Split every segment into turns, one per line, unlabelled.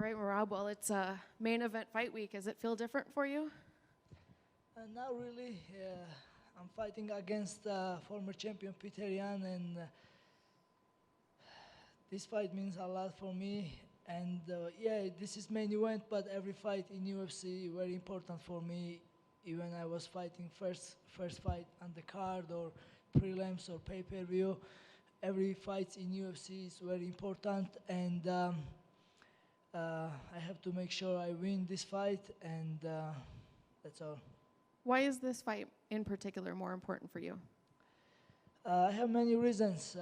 right, Merab. Well, it's main event fight week. Does it feel different for you?
Not really. I'm fighting against former champion Peter Yan, and this fight means a lot for me. And yeah, this is main event, but every fight in UFC very important for me. Even I was fighting first fight on the card or prelims or pay-per-view. Every fight in UFC is very important, and I have to make sure I win this fight, and that's all.
Why is this fight in particular more important for you?
I have many reasons.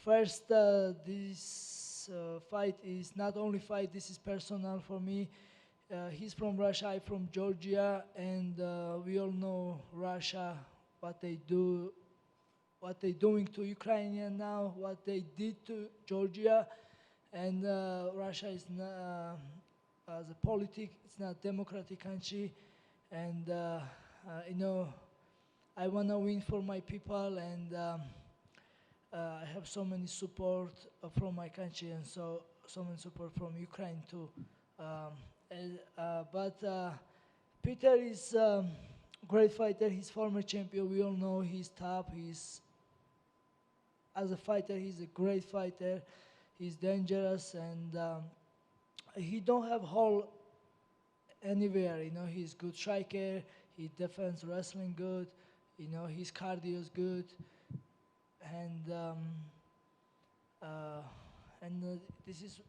First, this fight is not only fight, this is personal for me. He's from Russia, I'm from Georgia, and we all know Russia, what they do, what they're doing to Ukrainian now, what they did to Georgia, and Russia is not, as a politic, it's not a democratic country, and you know, I want to win for my people, and I have so many support from my country, and so many support from Ukraine too. But Peter is great fighter. He's former champion. We all know he's top. As a fighter, he's a great fighter. He's dangerous, and he don't have hole anywhere. You know, he's good striker. He defends wrestling good. You know, his cardio is good, and this is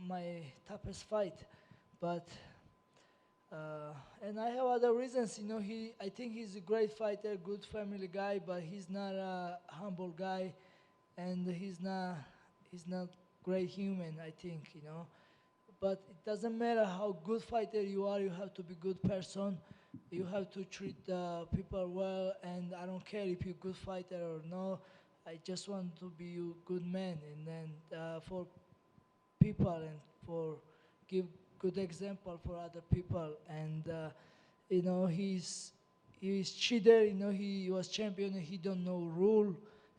my toughest fight. But and I have other reasons. You know, I think he's a great fighter, good family guy, but he's not a humble guy, and he's not great human, I think, you know. But it doesn't matter how good fighter you are, you have to be good person. You have to treat people well, and I don't care if you're a good fighter or no. I just want to be a good man, and then for people, and for give good example for other people. And you know, he's cheater. You know, he was champion and he don't know rule,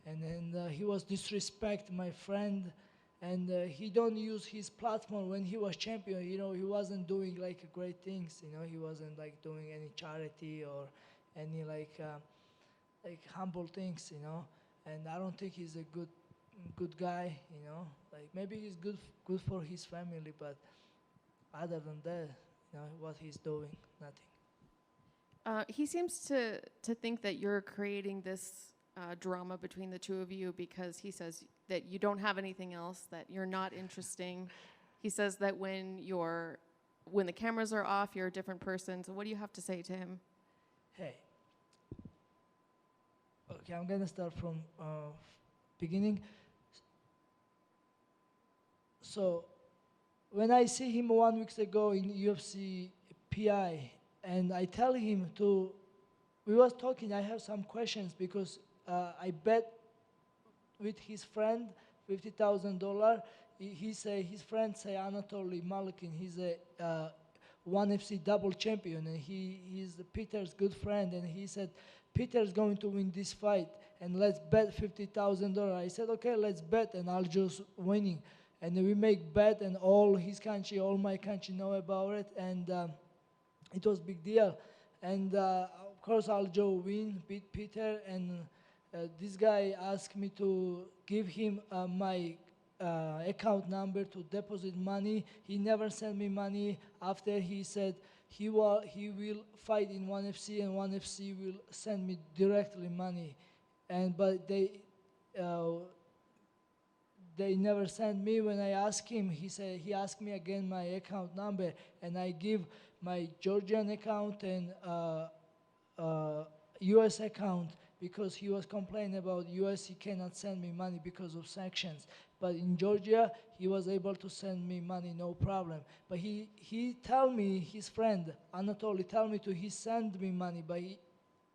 and then he was disrespect my friend, and he don't use his platform when he was champion. You know, he wasn't doing like great things. You know, he wasn't like doing any charity or any like humble things. You know, and I don't think he's a good guy. You know, like maybe he's good for his family, but other than that, you know, what he's doing, nothing.
He seems to think that you're creating this drama between the two of you because he says that you don't have anything else, that you're not interesting. He says that when the cameras are off, you're a different person. So what do you have to say to him?
Hey, okay, I'm gonna start from beginning. So when I see him 1 week ago in UFC PI, and I tell him we was talking, I have some questions because I bet with his friend $50,000. His friend say Anatoly Malikin, he's a ONE FC double champion, and he's Peter's good friend, and he said, Peter's going to win this fight, and let's bet $50,000. I said, okay, let's bet, and I'll just winning. And we make bet, and all his country, all my country know about it, and it was big deal. And of course, Aljo beat Peter, and this guy asked me to give him my account number to deposit money. He never sent me money. After he said he will fight in ONE FC, and ONE FC will send me directly money, but they never sent me. When I asked him, he asked me again my account number, and I give my Georgian account and US account, because he was complaining about US, he cannot send me money because of sanctions. But in Georgia, he was able to send me money, no problem. But he tell me, his friend, Anatoly, tell me he send me money, but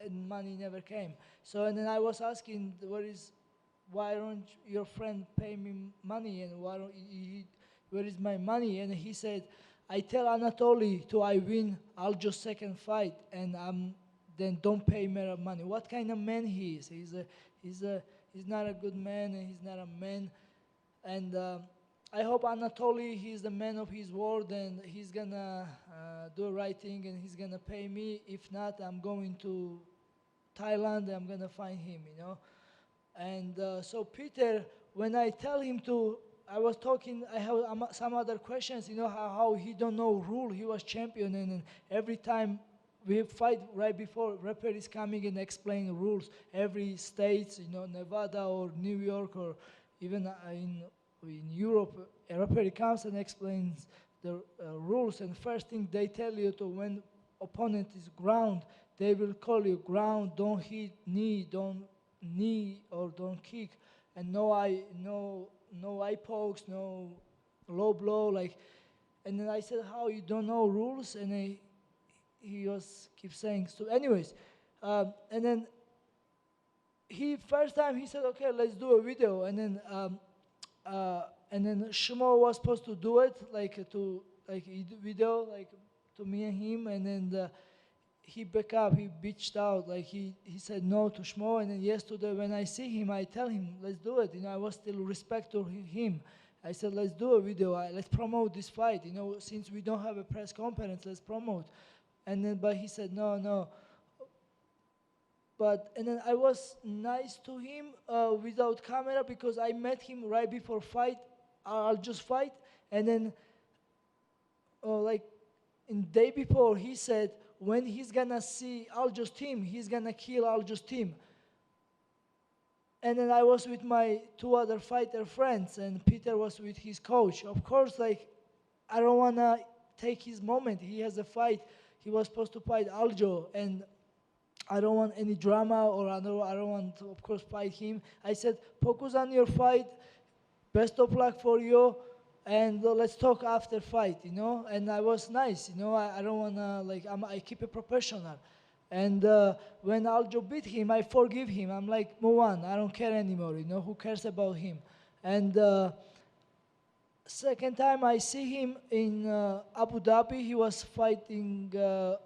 and money never came. So, and then I was asking, why don't your friend pay me money, and where is my money? And he said, I tell Anatoly I win, I'll just second fight, and then don't pay Merab money. What kind of man he is? He's not a good man, and he's not a man. And I hope Anatoly, he's the man of his word, and he's gonna do the right thing, and he's gonna pay me. If not, I'm going to Thailand. I'm gonna find him, you know. And so Peter, when I tell him to, I was talking. I have some other questions, you know, how he don't know rule. He was champion, and every time we fight right before referee is coming and explain rules. Every state, you know, Nevada or New York or even in Europe, a referee comes and explains the rules. And first thing they tell you to when opponent is ground, they will call you ground. Don't hit knee, don't knee or don't kick, and no eye pokes, no low blow, like. And then I said, how you don't know rules? And he was keep saying so. Anyways, and then he first time he said, okay, let's do a video, and then Shmo was supposed to do it, like to like video, like to me and him, and then he back up, he bitched out, like he said no to Shmo, and then yesterday when I see him, I tell him, let's do it, you know, I was still respect to him. I said, let's do a video, let's promote this fight, you know, since we don't have a press conference, let's promote. And then, but he said, no. But, and then I was nice to him without camera because I met him right before fight, I'll just fight, and then like in day before he said, when he's gonna see Aljo's team, he's gonna kill Aljo's team. And then I was with my two other fighter friends, and Peter was with his coach. Of course, like, I don't wanna take his moment. He has a fight. He was supposed to fight Aljo, and I don't want any drama, or I don't want to, of course, fight him. I said, focus on your fight. Best of luck for you. And let's talk after fight, you know. And I was nice, you know. I don't wanna like I keep it professional. And when Aljo beat him, I forgive him. I'm like, move on. I don't care anymore. You know, who cares about him? And second time I see him in Abu Dhabi, he was fighting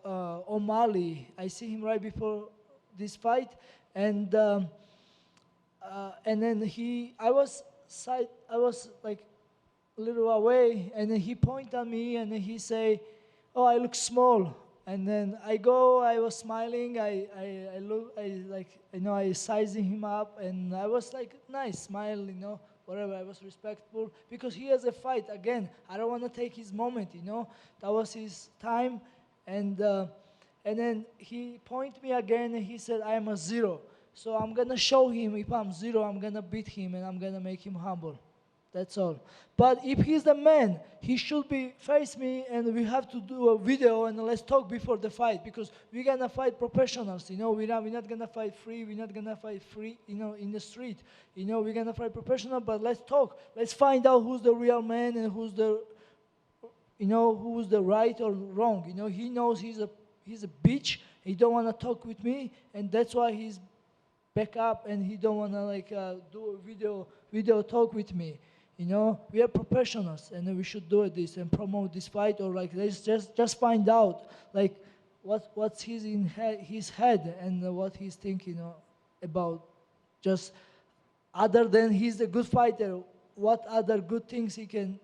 O'Malley. I see him right before this fight, and then I was like a little away, and then he pointed at me, and then he say, "Oh, I look small." And then I was smiling, I sizing him up, and I was like, nice, smile, you know, whatever, I was respectful, because he has a fight, again, I don't want to take his moment, you know, that was his time, and then he pointed me again, and he said, I am a zero, so I'm going to show him, if I'm zero, I'm going to beat him, and I'm going to make him humble. That's all. But if he's the man, he should face me, and we have to do a video, and let's talk before the fight, because we're gonna fight professionals. You know, we're not gonna fight free. We're not gonna fight free. You know, in the street. You know, we're gonna fight professional. But let's talk. Let's find out who's the real man and who's the right or wrong. You know, he knows he's a bitch. He don't wanna talk with me, and that's why he's back up, and he don't wanna do a video talk with me. You know, we are professionals, and we should do this and promote this fight, or like let's just find out like what's his head and what he's thinking about. Just other than he's a good fighter, what other good things he can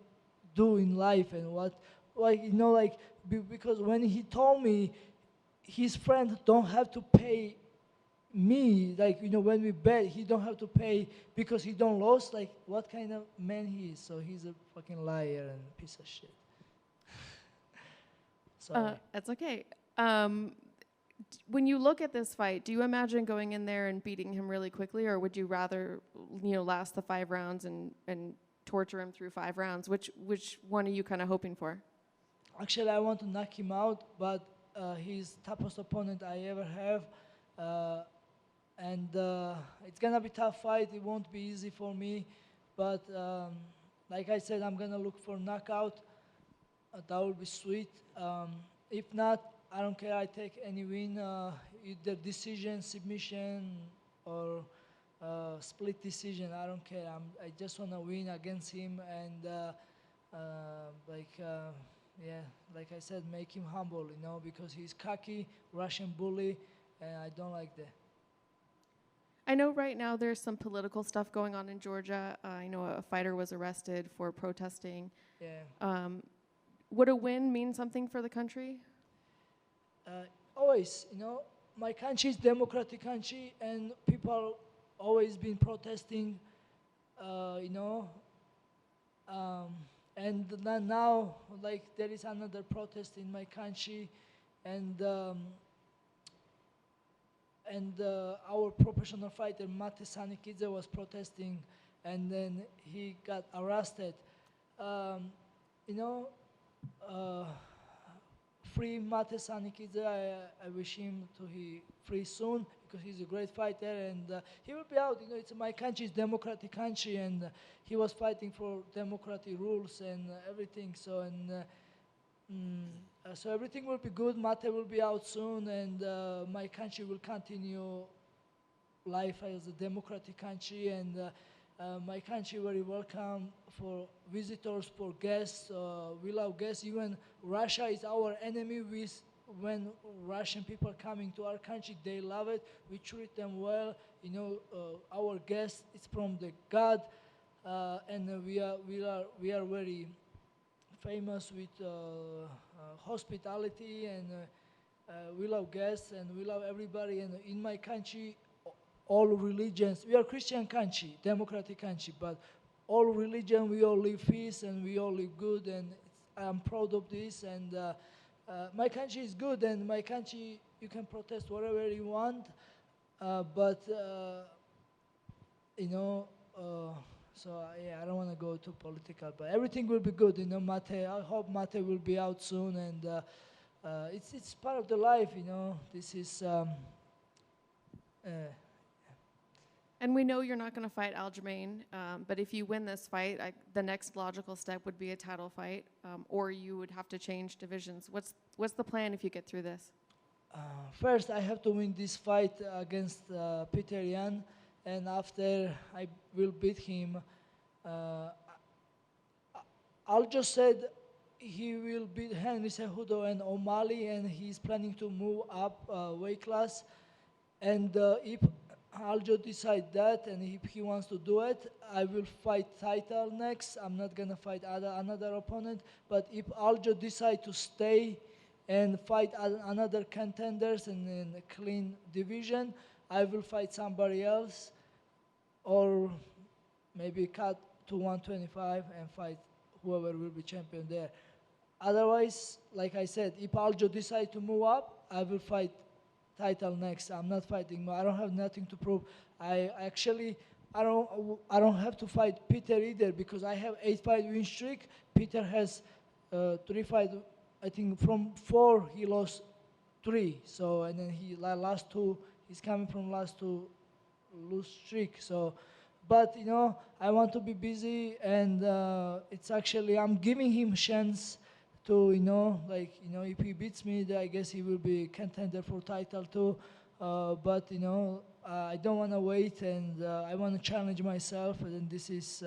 do in life, and because when he told me his friend don't have to pay me, when we bet, he don't have to pay because he don't lose, like, what kind of man he is? So he's a fucking liar and piece of shit. Sorry.
That's okay. When you look at this fight, do you imagine going in there and beating him really quickly, or would you rather, last the 5 rounds and torture him through 5 rounds? Which one are you kind of hoping for?
Actually, I want to knock him out, but he's toughest opponent I ever have. And it's gonna be a tough fight. It won't be easy for me, but like I said, I'm gonna look for knockout. That would be sweet. If not, I don't care. I take any win, either decision, submission, or split decision. I don't care. I just wanna win against him, and like I said, make him humble, because he's cocky, Russian bully, and I don't like that.
I know right now there's some political stuff going on in Georgia. I know a fighter was arrested for protesting.
Yeah.
Would a win mean something for the country?
Always, my country is democratic country, and people always been protesting, you know, um, and now, like, there is another protest in my country, and our professional fighter Mate Sanikidze was protesting, and then he got arrested. Um, you know, uh, free Mate Sanikidze. I wish him to be free soon because he's a great fighter, and he will be out. It's my country's democratic country, and he was fighting for democratic rules and everything. So everything will be good. Mate will be out soon, and my country will continue life as a democratic country, and my country very welcome for visitors, for guests. We love guests. Even Russia is our enemy. When Russian people coming to our country, they love it. We treat them well. Our guests, it's from the God, and we are very famous with hospitality, and we love guests, and we love everybody. And in my country, all religions, we are Christian country, democratic country, but all religion, we all live peace, and we all live good, and I'm proud of this, and my country is good, and my country, you can protest whatever you want, but yeah, I don't want to go too political, but everything will be good. Mate, I hope Mate will be out soon, and it's part of the life. This is.
And we know you're not going to fight Aljamain, but if you win this fight, the next logical step would be a title fight, or you would have to change divisions. What's the plan if you get through this?
First, I have to win this fight against Petr Yan, and after I will beat him. Aljo said he will beat Henry Cejudo and O'Malley, and he's planning to move up weight class. And if Aljo decide that, and if he wants to do it, I will fight title next. I'm not gonna fight another opponent. But if Aljo decide to stay and fight another contenders in a clean division, I will fight somebody else, or maybe cut to 125 and fight whoever will be champion there. Otherwise, like I said, if Aljo decide to move up, I will fight title next. I'm not fighting. I don't have nothing to prove. I don't have to fight Peter either, because I have 8-fight win streak. Peter has 3 fight. I think from 4 he lost 3. So, and then he last 2. He's coming from last 2 lose streak. So, but I want to be busy, and it's actually I'm giving him chance to, if he beats me, then I guess he will be contender for title too. But I don't want to wait, and I want to challenge myself. And this is,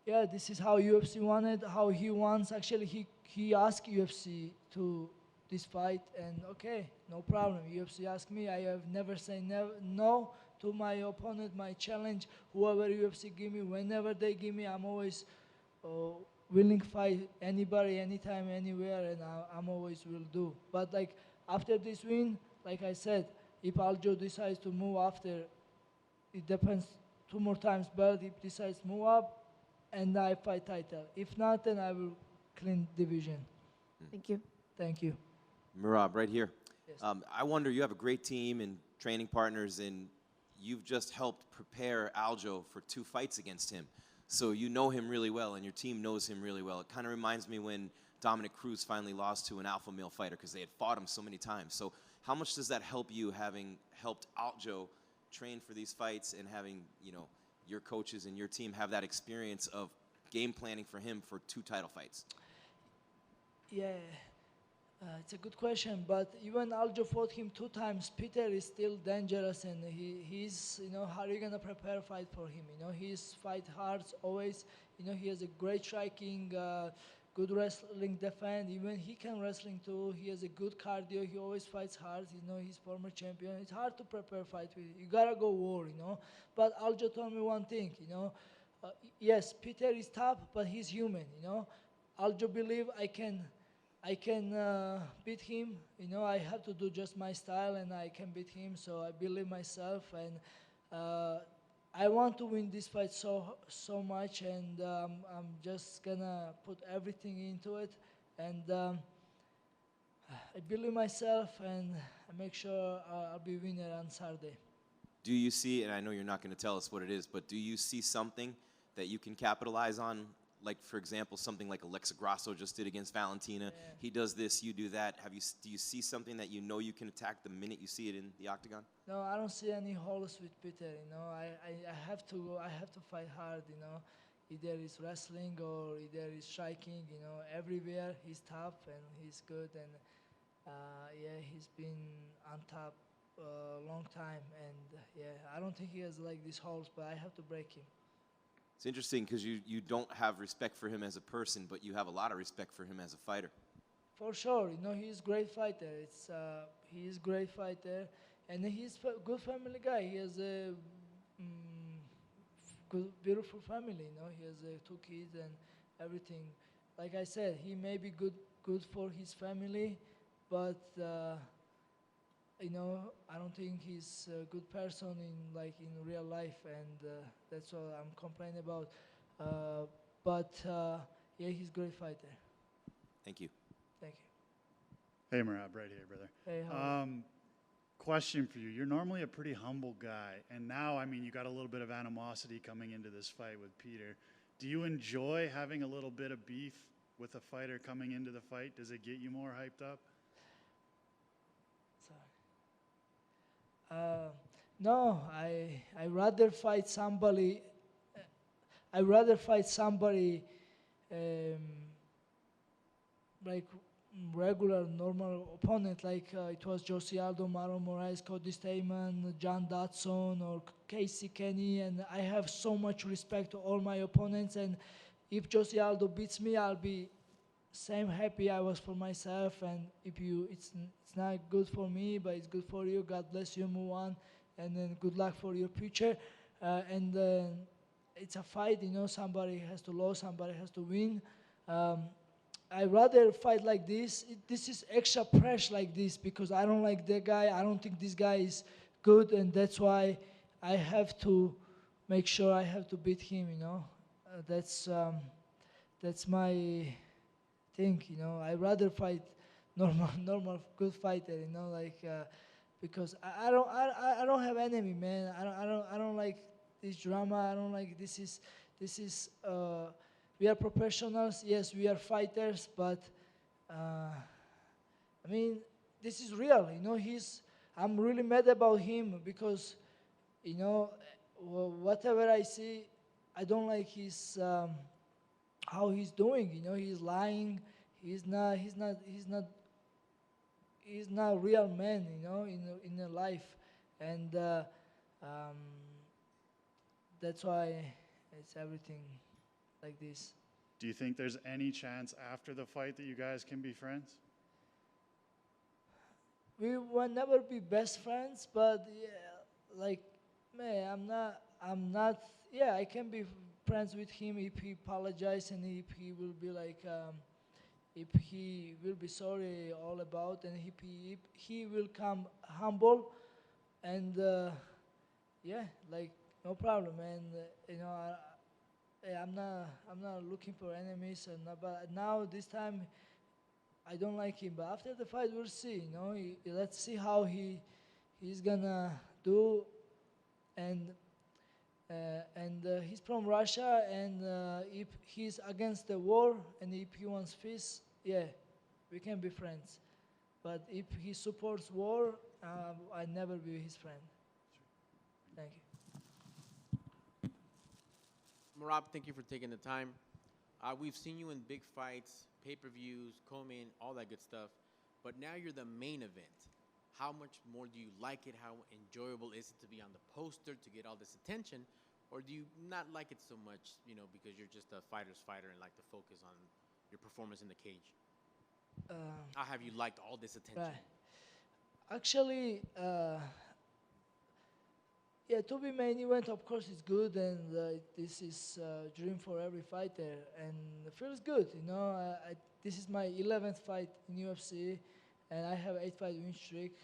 this is how UFC wanted, how he wants. Actually, he asked UFC to this fight, and okay, no problem. UFC asked me. I have never said no to my opponent, my challenge. Whoever UFC give me, whenever they give me, I'm always willing to fight anybody, anytime, anywhere, and I'm always will do. But like after this win, like I said, if Aljo decides to move after, it depends 2 more times belt. If decides to move up, and I fight title. If not, then I will clean division.
Thank you.
Thank you.
Merab, right here.
Yes.
I wonder, you have a great team and training partners, and you've just helped prepare Aljo for 2 fights against him. So you know him really well, and your team knows him really well. It kind of reminds me when Dominic Cruz finally lost to an alpha male fighter, because they had fought him so many times. So how much does that help you, having helped Aljo train for these fights, and having your coaches and your team have that experience of game planning for him for 2 title fights?
Yeah, it's a good question. But even Aljo fought him 2 times. Peter is still dangerous, and he's how are you gonna prepare a fight for him? He's fight hard always. He has a great striking. good wrestling defense. Even he can wrestling too. He has a good cardio. He always fights hard. You know, he's former champion. It's hard to prepare fight with. You gotta go war, you know. But Aljo told me one thing, you know. Yes, Peter is tough, but he's human, you know. Aljo believe I can beat him. You know, I have to do just my style, and I can beat him. So I believe myself, and I want to win this fight so much, and I'm just gonna put everything into it, and I believe myself, and I make sure I'll be winner on Saturday.
Do you see, and I know you're not going to tell us what it is, but do you see something that you can capitalize on? Like, for example, something like Alexa Grasso just did against Valentina.
Yeah.
He does this, you do that. Do you see something that you know you can attack the minute you see it in the octagon?
No, I don't see any holes with Peter. You know, I have to fight hard. You know, either it's wrestling or either it's striking. You know, everywhere he's tough and he's good, and yeah, he's been on top a long time, and yeah, I don't think he has like these holes, but I have to break him.
It's interesting because you don't have respect for him as a person, but you have a lot of respect for him as a fighter.
For sure, you know, he's a great fighter. He is a great fighter, and he's a good family guy. He has a good, beautiful family. You know, he has 2 kids and everything. Like I said, he may be good for his family, but you know, I don't think he's a good person in real life, and that's what I'm complaining about. But yeah, he's a great fighter.
Thank you.
Thank you.
Hey, Merab, right here, brother.
Hey, how are you?
Question for you. You're normally a pretty humble guy, and now, I mean, you got a little bit of animosity coming into this fight with Peter. Do you enjoy having a little bit of beef with a fighter coming into the fight? Does it get you more hyped up?
No, I rather fight somebody. I rather fight somebody like regular, normal opponent, like it was Jose Aldo, Marlon Moraes, Cody Stamen, John Dodson, or Casey Kenny, and I have so much respect to all my opponents. And if Jose Aldo beats me, I'll be same happy I was for myself. And if it's not good for me, but it's good for you. God bless you. Move on, and then good luck for your future. And it's a fight, you know. Somebody has to lose, somebody has to win. I rather fight like this. This is extra pressure like this because I don't like that guy. I don't think this guy is good, and that's why I have to make sure I have to beat him. You know, that's my thing. You know, I rather fight normal good fighter. You know, like because I don't have enemy, man. I don't like this drama. I don't like this is. We are professionals, yes, we are fighters, but I mean, this is real, you know. I'm really mad about him because, you know, whatever I see, I don't like how he's doing. You know, he's lying. He's not a real man, you know, in a life, and that's why it's everything like this.
Do you think there's any chance after the fight that you guys can be friends?
We will never be best friends, but yeah, like, man, yeah, I can be friends with him if he apologizes and if he will be like, if he will be sorry all about, and if he will come humble, and yeah, like, no problem, and you know, I'm not looking for enemies, but now this time I don't like him. But after the fight, we'll see. You know, let's see how he's gonna do. And he's from Russia, and if he's against the war and if he wants peace, yeah, we can be friends. But if he supports war, I'll never be his friend. Thank you.
Merab, thank you for taking the time. We've seen you in big fights, pay-per-views, co-main, all that good stuff. But now you're the main event. How much more do you like it? How enjoyable is it to be on the poster, to get all this attention? Or do you not like it so much, you know, because you're just a fighter's fighter and like to focus on your performance in the cage?
Uh,
How have you liked all this attention?
right. Actually, yeah, to be main event, of course, is good, and this is dream for every fighter, and it feels good. You know, this is my 11th fight in UFC, and I have 8-fight win streak.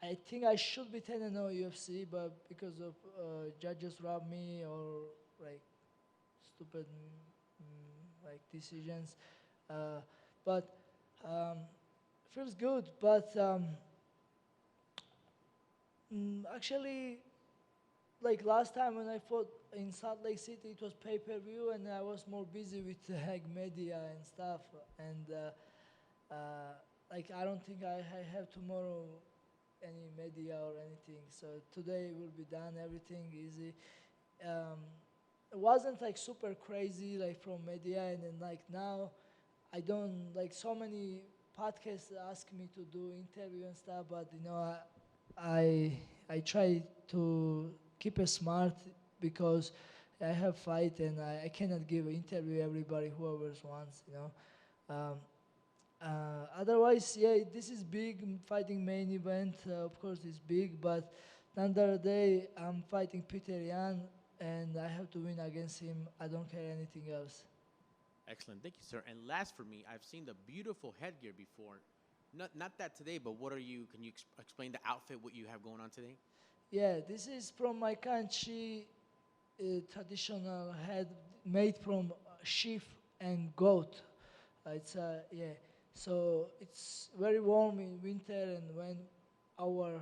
I think I should be 10-0 UFC, but because of judges robbed me or like stupid like decisions, but feels good. But actually, like last time when I fought in Salt Lake City, it was pay-per-view, and I was more busy with like media and stuff. And like I don't think I have tomorrow any media or anything. So today will be done, everything easy. It wasn't like super crazy like from media, and then like now I don't like so many podcasts ask me to do interview and stuff, but you know I try to keep it smart because I have fight and I cannot give an interview everybody whoever wants, you know. Otherwise, yeah, this is big fighting main event. Of course, it's big, but another day I'm fighting Peter Yan, and I have to win against him. I don't care anything else.
Excellent. Thank you, sir. And last for me, I've seen the beautiful headgear before. Not that today, but what are you, can you explain the outfit, what you have going on today?
Yeah, this is from my country, traditional head made from sheep and goat. It's yeah. So it's very warm in winter, and when our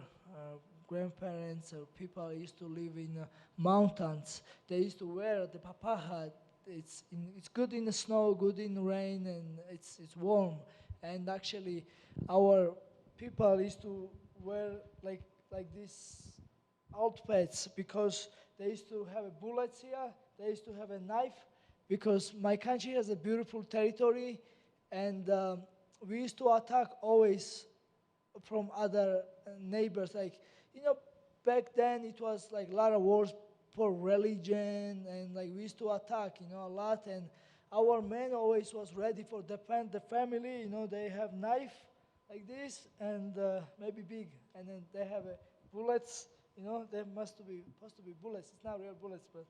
grandparents or people used to live in mountains, they used to wear the papaha. It's good in the snow, good in the rain, and it's warm. And actually, our people used to wear like these outfits because they used to have bullets here. They used to have a knife because my country has a beautiful territory, and we used to attack always from other neighbors. Like, you know, back then it was like a lot of wars for religion, and like we used to attack, you know, a lot. And our men always was ready for defend the family. You know, they have knife like this and maybe big, and then they have bullets. You know, they must to be supposed to be bullets. It's not real bullets, but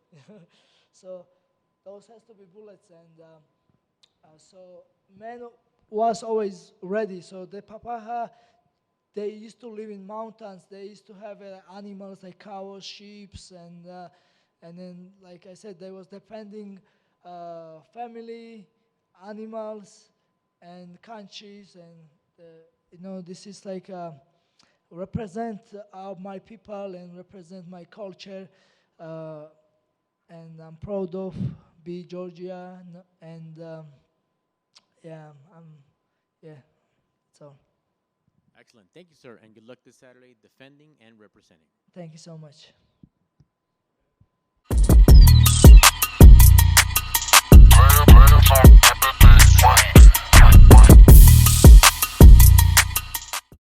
so those has to be bullets. And so men was always ready. So the papaha, they used to live in mountains. They used to have animals like cows, sheep, and then, like I said, they was defending family, animals, and countries. And you know, this is like represent my people and represent my culture. And I'm proud of be Georgia. And yeah, yeah. So
Excellent. Thank you, sir. And good luck this Saturday defending and representing.
thank you so much.